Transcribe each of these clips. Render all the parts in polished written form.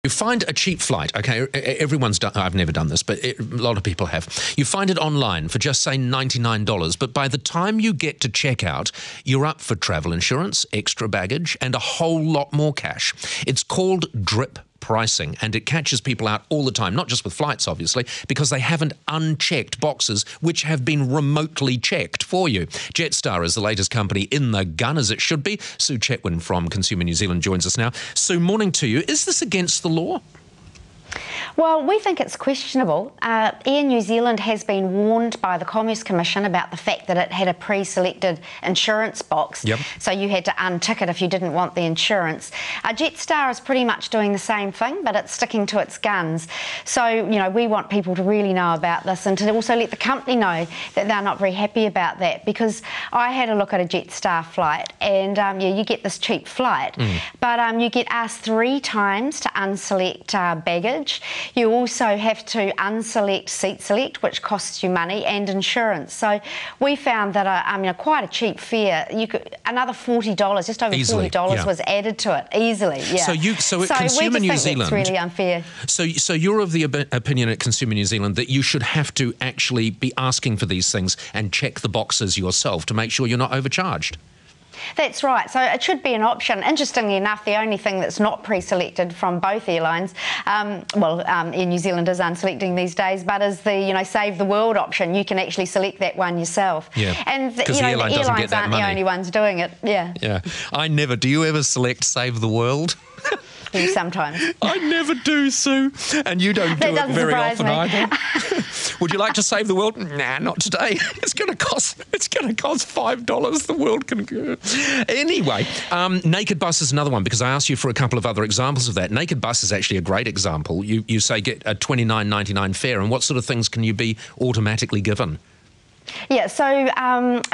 You find a cheap flight, okay, everyone's done, I've never done this, but a lot of people have. You find it online for just, say, $99, but by the time you get to checkout, you're up for travel insurance, extra baggage, and a whole lot more cash. It's called drip pricing, and it catches people out all the time, not just with flights, obviously, because they haven't unchecked boxes which have been remotely checked for you. Jetstar is the latest company in the gun, as it should be. Sue Chetwin from Consumer New Zealand joins us now. Sue, morning to you. Is this against the law? Well, we think it's questionable. Air New Zealand has been warned by the Commerce Commission about the fact that it had a pre-selected insurance box, so you had to untick it if you didn't want the insurance. Jetstar is pretty much doing the same thing, but it's sticking to its guns. So, you know, we want people to really know about this and to also let the company know that they're not very happy about that, because I had a look at a Jetstar flight and, yeah, you get this cheap flight, but you get asked 3 times to unselect baggage. You also have to unselect seat select, which costs you money, and insurance. So we found that quite a cheap fare. Another $40, just over $40 was added to it easily. Yeah. So at Consumer New Zealand, it's really unfair. So you're of the opinion at Consumer New Zealand that you should have to actually be asking for these things and check the boxes yourself to make sure you're not overcharged. That's right. So it should be an option. Interestingly enough, the only thing that's not pre-selected from both airlines, Air New Zealand is unselecting these days, but is the Save the World option. You can actually select that one yourself. Yeah. And the airlines aren't the only ones doing it. Yeah. Yeah. I never. Do you ever select Save the World? Sometimes. I never do, Sue. And you don't do it very often either. Would you like to save the world? Nah, not today. It's going to cost $5. The world can go. Anyway, Naked Bus is another one, because I asked you for a couple of other examples of that. Naked Bus is actually a great example. You say get a $29.99 fare, and what sort of things can you be automatically given? Yeah, so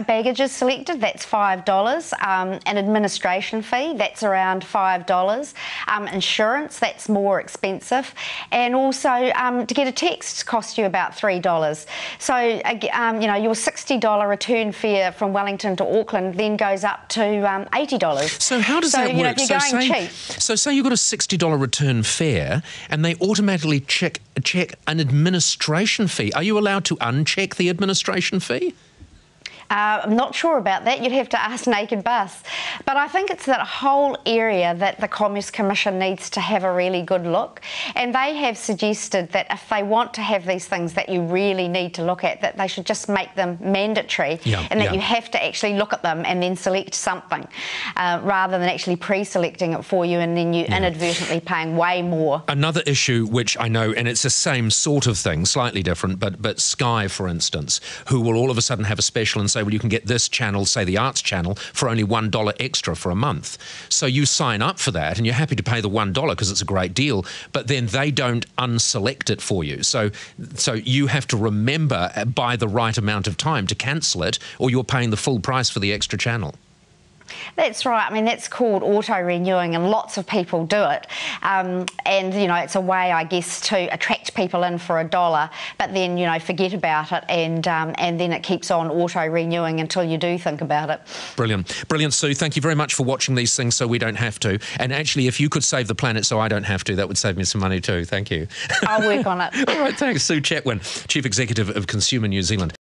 baggage is selected, that's $5. An administration fee, that's around $5. Insurance, that's more expensive. And also, to get a text costs you about $3. So, your $60 return fare from Wellington to Auckland then goes up to $80. So how does that work? If you're going cheap. So say you've got a $60 return fare and they automatically check an administration fee. Are you allowed to uncheck the administration fee? I'm not sure about that. You'd have to ask Naked Bus. But I think it's that whole area that the Commerce Commission needs to have a really good look. And they have suggested that if they want to have these things that you really need to look at, that they should just make them mandatory, and that you have to actually look at them and then select something, rather than actually pre-selecting it for you and then you inadvertently paying way more. Another issue which I know, and it's the same sort of thing, slightly different, but Sky, for instance, who will all of a sudden have a special and say, well, you can get this channel, say the arts channel, for only $1 extra for a month. So you sign up for that and you're happy to pay the $1 because it's a great deal, but then they don't unselect it for you. So you have to remember by the right amount of time to cancel it, or you're paying the full price for the extra channel. That's right. I mean, that's called auto-renewing, and lots of people do it. And, it's a way, I guess, to attract people in for $1, but then, forget about it, and then it keeps on auto-renewing until you do think about it. Brilliant. Brilliant, Sue. Thank you very much for watching these things so we don't have to. And actually, if you could save the planet so I don't have to, that would save me some money too. Thank you. I'll work on it. All right, thanks. Sue Chetwin, Chief Executive of Consumer New Zealand.